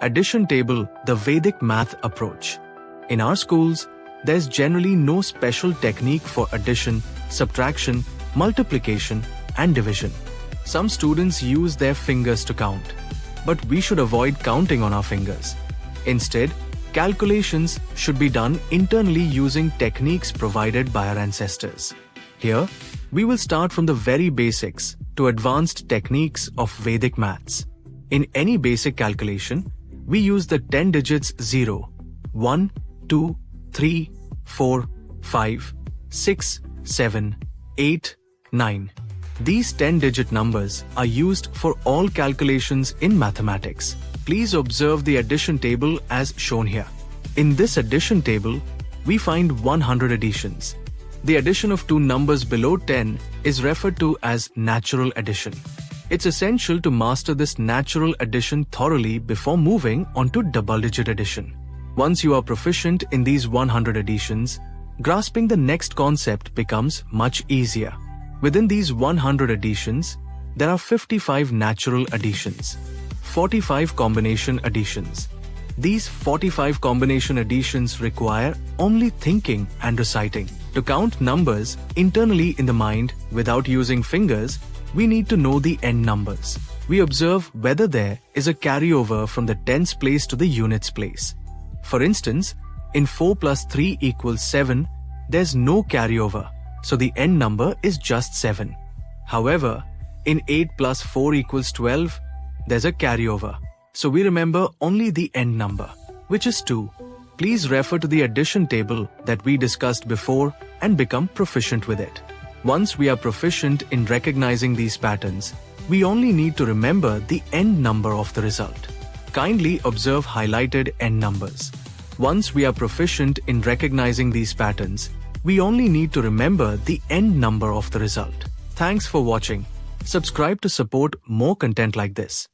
Addition table, the Vedic math approach. In our schools, there's generally no special technique for addition, subtraction, multiplication, and division. Some students use their fingers to count, but we should avoid counting on our fingers. Instead, calculations should be done internally using techniques provided by our ancestors. Here, we will start from the very basics to advanced techniques of Vedic maths. In any basic calculation, we use the 10 digits 0, 1, 2, 3, 4, 5, 6, 7, 8, 9. These 10-digit numbers are used for all calculations in mathematics. Please observe the addition table as shown here. In this addition table, we find 100 additions. The addition of two numbers below 10 is referred to as natural addition. It's essential to master this natural addition thoroughly before moving on to double-digit addition. Once you are proficient in these 100 additions, grasping the next concept becomes much easier. Within these 100 additions, there are 55 natural additions, 45 combination additions. These 45 combination additions require only thinking and reciting. To count numbers internally in the mind without using fingers, we need to know the end numbers. We observe whether there is a carryover from the tens place to the units place. For instance, in 4 plus 3 equals 7, there's no carryover, so the end number is just 7. However, in 8 plus 4 equals 12, there's a carryover, so we remember only the end number, which is 2. Please refer to the addition table that we discussed before and become proficient with it. Once we are proficient in recognizing these patterns, we only need to remember the end number of the result. Kindly observe highlighted end numbers. Once we are proficient in recognizing these patterns, we only need to remember the end number of the result. Thanks for watching. Subscribe to support more content like this.